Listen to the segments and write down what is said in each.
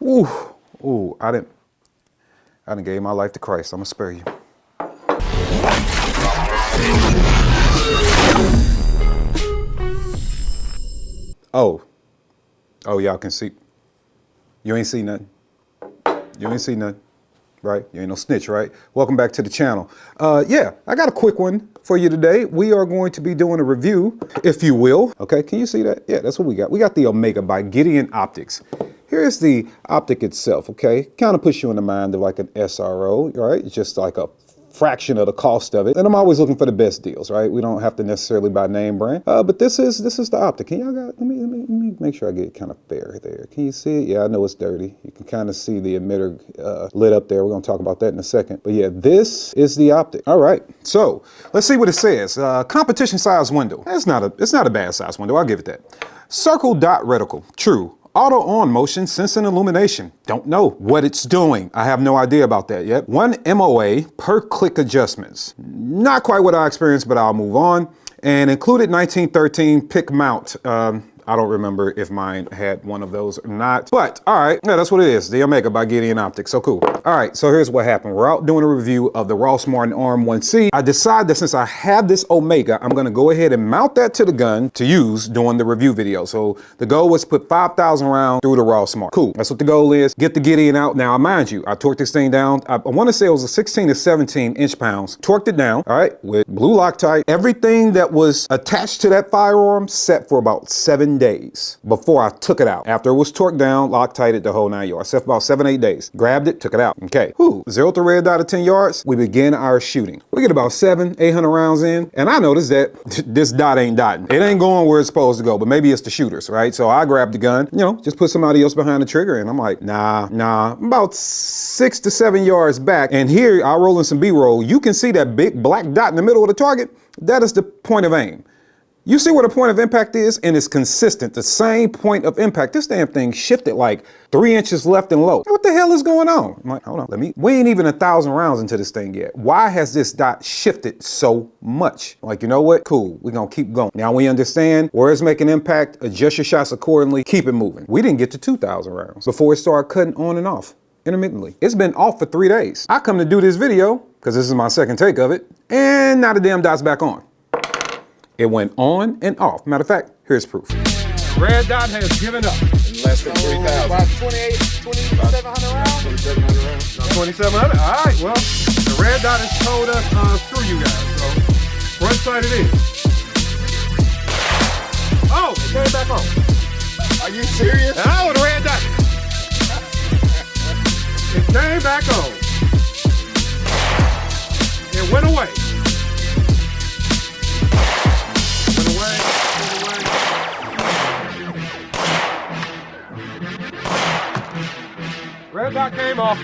Ooh, ooh, I didn't gave my life to Christ. I'm gonna spare you. Oh, y'all can see. You ain't see nothing. You ain't see nothing, right? You ain't no snitch, right? Welcome back to the channel. Yeah, I got a quick one for you today. We are going to be doing a review, if you will. Okay, can you see that? Yeah, that's what we got. We got the Omega by Gideon Optics. Here's the optic itself, okay? Kind of puts you in the mind of like an SRO, right? It's just like a fraction of the cost of it. And I'm always looking for the best deals, right? We don't have to necessarily buy name brand. But this is the optic. Can y'all got, let me make sure I get kind of fair there. Can you see it? Yeah, I know it's dirty. You can kind of see the emitter lit up there. We're gonna talk about that in a second. But yeah, this is the optic. All right, so let's see what it says. Competition size window. It's not a bad size window, I'll give it that. Circle dot reticle, true. Auto on motion, sensing illumination. Don't know what it's doing. I have no idea about that yet. 1 MOA per click adjustments. Not quite what I experienced, but I'll move on. And included 1913 pick mount. I don't remember if mine had one of those or not, but all right, yeah, that's what it is. The Omega by Gideon Optics, so cool. All right, so here's what happened. We're out doing a review of the Ross Martin RM1C. I decided that since I have this Omega, I'm gonna go ahead and mount that to the gun to use during the review video. So the goal was to put 5,000 rounds through the Ross Martin. Cool, that's what the goal is. Get the Gideon out. Now, mind you, I torqued this thing down. I wanna say it was a 16 to 17 inch-pounds. Torqued it down, all right, with blue Loctite. Everything that was attached to that firearm set for about 7 days before I took it out. After it was torqued down, Loctited the whole 9 yards. Set for about 7-8 days. Grabbed it, took it out. Okay. Whew. 0 to red dot at 10 yards. We begin our shooting. We get about 700-800 rounds in, and I noticed that this dot ain't dotting. It ain't going where it's supposed to go, but maybe it's the shooters, right? So I grabbed the gun, you know, just put somebody else behind the trigger, and I'm like, nah. I'm about 6 to 7 yards back, and here I'll roll in some B-roll. You can see that big black dot in the middle of the target. That is the point of aim. You see where the point of impact is, and it's consistent, the same point of impact. This damn thing shifted like 3 inches left and low. What the hell is going on? I'm like, hold on, we ain't even 1,000 rounds into this thing yet. Why has this dot shifted so much? Like, you know what? Cool, we're gonna keep going. Now we understand where it's making impact, adjust your shots accordingly, keep it moving. We didn't get to 2,000 rounds before it started cutting on and off intermittently. It's been off for 3 days. I come to do this video, because this is my second take of it, and now the damn dot's back on. It went on and off. Matter of fact, here's proof. Red dot has given up. In less than 3,000. About 2,700 rounds? 2,700 rounds. No, 2,700? All right, well, the red dot has told us, screw you guys. So, front sight it is. Oh, it came back on. Are you serious? Oh, the red dot. It came back on. It went away. Red dot came off.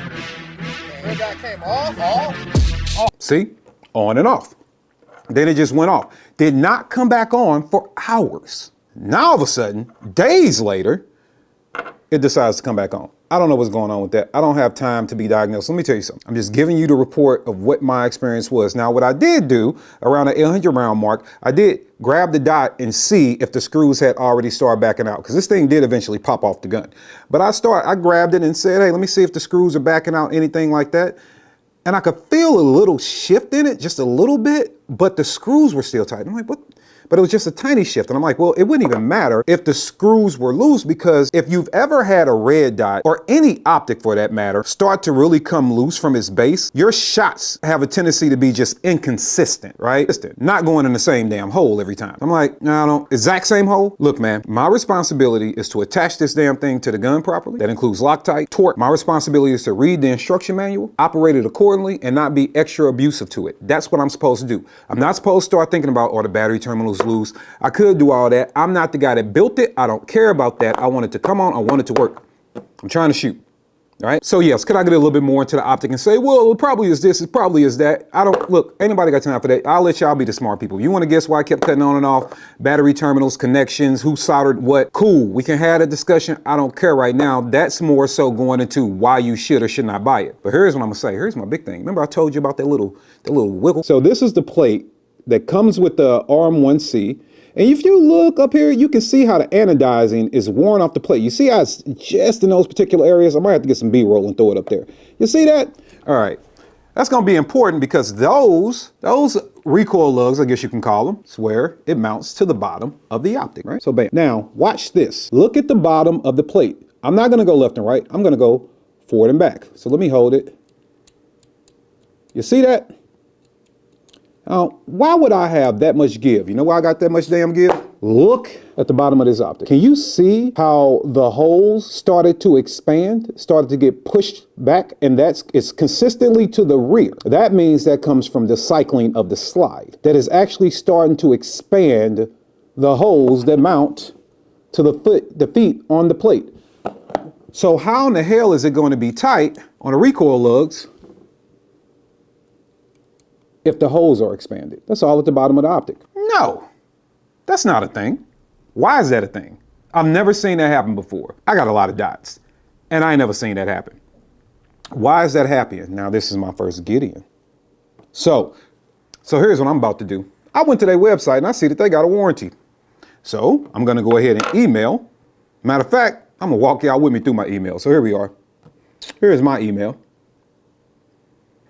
Red dot came off? See? On and off. Then it just went off. Did not come back on for hours. Now all of a sudden, days later, it decides to come back on. I don't know what's going on with that. I don't have time to be diagnosed. Let me tell you something. I'm just giving you the report of what my experience was. Now, what I did do around the 800 round mark, I did grab the dot and see if the screws had already started backing out, because this thing did eventually pop off the gun. But I grabbed it and said, hey, let me see if the screws are backing out, anything like that. And I could feel a little shift in it, just a little bit, but the screws were still tight. I'm like, what? But it was just a tiny shift. And I'm like, well, it wouldn't even matter if the screws were loose, because if you've ever had a red dot, or any optic for that matter, start to really come loose from its base, your shots have a tendency to be just inconsistent, right? Not going in the same damn hole every time. I'm like, no, I don't, exact same hole? Look, man, my responsibility is to attach this damn thing to the gun properly. That includes Loctite, torque. My responsibility is to read the instruction manual, operate it accordingly, and not be extra abusive to it. That's what I'm supposed to do. I'm not supposed to start thinking about, the battery terminals loose. I could do all that. I'm not the guy that built it. I don't care about that. I want it to come on. I want it to work. I'm trying to shoot. All right. So yes, could I get a little bit more into the optic and say, well, it probably is this, it probably is that. I don't, look, ain't nobody got time for that. I'll let y'all be the smart people. You want to guess why I kept cutting on and off? Battery terminals, connections, who soldered what? Cool. We can have a discussion. I don't care right now. That's more so going into why you should or should not buy it. But here's what I'm gonna say. Here's my big thing. Remember I told you about that little wiggle? So this is the plate that comes with the RM1C. And if you look up here, you can see how the anodizing is worn off the plate. You see how it's just in those particular areas? I might have to get some B-roll and throw it up there. You see that? All right. That's going to be important because those recoil lugs, I guess you can call them, is where it mounts to the bottom of the optic, right? So bam. Now, watch this. Look at the bottom of the plate. I'm not going to go left and right. I'm going to go forward and back. So let me hold it. You see that? Now, why would I have that much give? You know why I got that much damn give? Look at the bottom of this optic. Can you see how the holes started to expand, started to get pushed back? And it's consistently to the rear. That means that comes from the cycling of the slide. That is actually starting to expand the holes that mount to the feet on the plate. So how in the hell is it going to be tight on the recoil lugs if the holes are expanded? That's all at the bottom of the optic. No, that's not a thing. Why is that a thing? I've never seen that happen before. I got a lot of dots, and I ain't never seen that happen. Why is that happening? Now, this is my first Gideon. So here's what I'm about to do. I went to their website, and I see that they got a warranty. So I'm going to go ahead and email. Matter of fact, I'm going to walk y'all with me through my email. So here we are. Here's my email.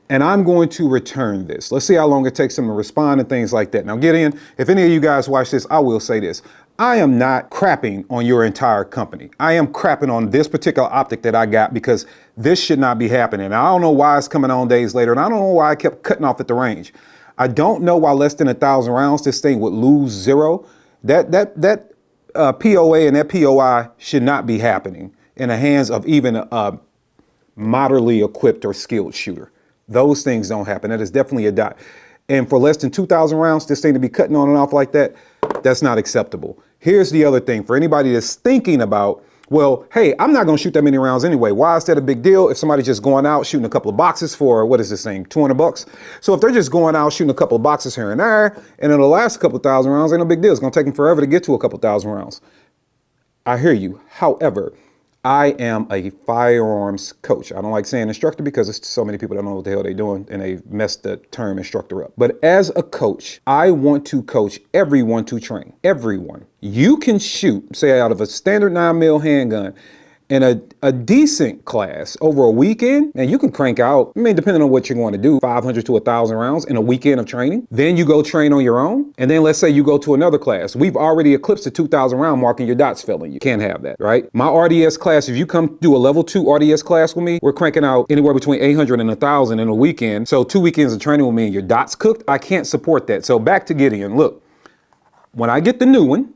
And I'm going to return this. Let's see how long it takes them to respond and things like that. Now, Gideon, if any of you guys watch this, I will say this. I am not crapping on your entire company. I am crapping on this particular optic that I got because this should not be happening. I don't know why it's coming on days later, and I don't know why I kept cutting off at the range. I don't know why less than 1,000 rounds this thing would lose zero. That POA and that POI should not be happening in the hands of even a moderately equipped or skilled shooter. Those things don't happen. That is definitely a dot. And for less than 2,000 rounds, this thing to be cutting on and off like that, that's not acceptable. Here's the other thing for anybody that's thinking about, well, hey, I'm not going to shoot that many rounds anyway. Why is that a big deal? If somebody's just going out shooting a couple of boxes for, what is this thing, 200 bucks? So if they're just going out shooting a couple of boxes here and there, and it'll last a couple of thousand rounds, ain't no big deal. It's going to take them forever to get to a couple thousand rounds. I hear you. However, I am a firearms coach. I don't like saying instructor because there's so many people that don't know what the hell they're doing and they messed the term instructor up. But as a coach, I want to coach everyone to train. Everyone. You can shoot, say, out of a standard 9mm handgun in a decent class over a weekend, and you can crank out, I mean, depending on what you're going to do, 500 to 1,000 rounds in a weekend of training. Then you go train on your own. And then let's say you go to another class. We've already eclipsed the 2,000 round mark and your dot's failing. You can't have that, right? My RDS class, if you come do a level 2 RDS class with me, we're cranking out anywhere between 800 and 1,000 in a weekend. So 2 weekends of training with me and your dot's cooked. I can't support that. So back to Gideon. Look, when I get the new one,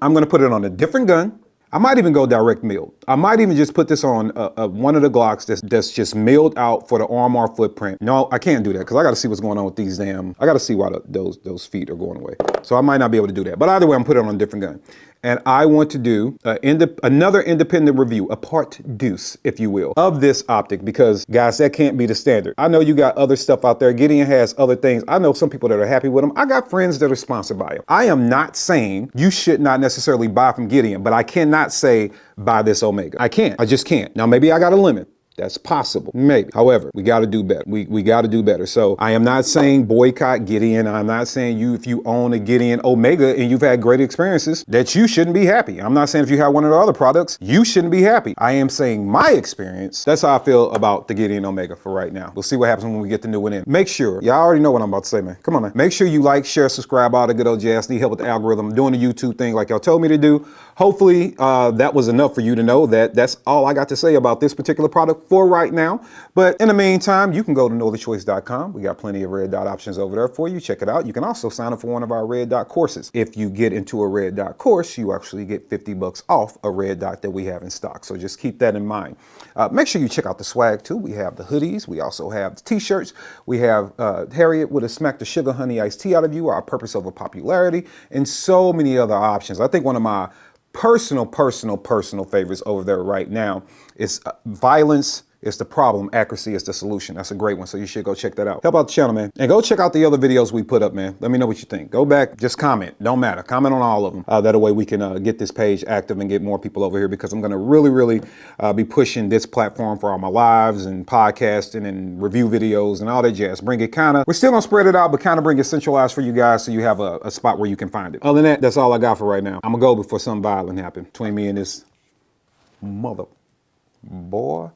I'm going to put it on a different gun. I might even go direct milled. I might even just put this on one of the Glocks that's just milled out for the RMR footprint. No, I can't do that because I got to see what's going on with these I got to see why those feet are going away. So I might not be able to do that. But either way, I'm putting it on a different gun. And I want to do another independent review, a part deuce, if you will, of this optic because, guys, that can't be the standard. I know you got other stuff out there. Gideon has other things. I know some people that are happy with them. I got friends that are sponsored by them. I am not saying you should not necessarily buy from Gideon, but I cannot say buy this Omega. I can't. I just can't. Now, maybe I got a limit. That's possible, maybe. However, we got to do better. We got to do better. So I am not saying boycott Gideon. I'm not saying if you own a Gideon Omega and you've had great experiences, that you shouldn't be happy. I'm not saying if you have one of the other products, you shouldn't be happy. I am saying my experience. That's how I feel about the Gideon Omega for right now. We'll see what happens when we get the new one in. Make sure, y'all already know what I'm about to say, man. Come on, man. Make sure you like, share, subscribe, all the good old jazz. Need help with the algorithm. I'm doing the YouTube thing like y'all told me to do. Hopefully that was enough for you to know that that's all I got to say about this particular product for right now. But in the meantime, you can go to knowthechoice.com. We got plenty of red dot options over there for you. Check it out. You can also sign up for one of our red dot courses. If you get into a red dot course, you actually get 50 bucks off a red dot that we have in stock. So just keep that in mind. Make sure you check out the swag too. We have the hoodies. We also have the t-shirts. We have Harriet would have smacked the sugar honey iced tea out of you, our purpose over popularity, and so many other options. I think one of my personal favorites over there right now is violence is the problem, accuracy is the solution. That's a great one, so you should go check that out. Help out the channel, man. And go check out the other videos we put up, man. Let me know what you think. Go back, just comment. Don't matter. Comment on all of them. That way we can get this page active and get more people over here, because I'm going to really be pushing this platform for all my lives and podcasting and review videos and all that jazz. Bring it we're still going to spread it out, but kind of bring it centralized for you guys so you have a spot where you can find it. Other than that, that's all I got for right now. I'm going to go before something violent happens between me and this mother boy.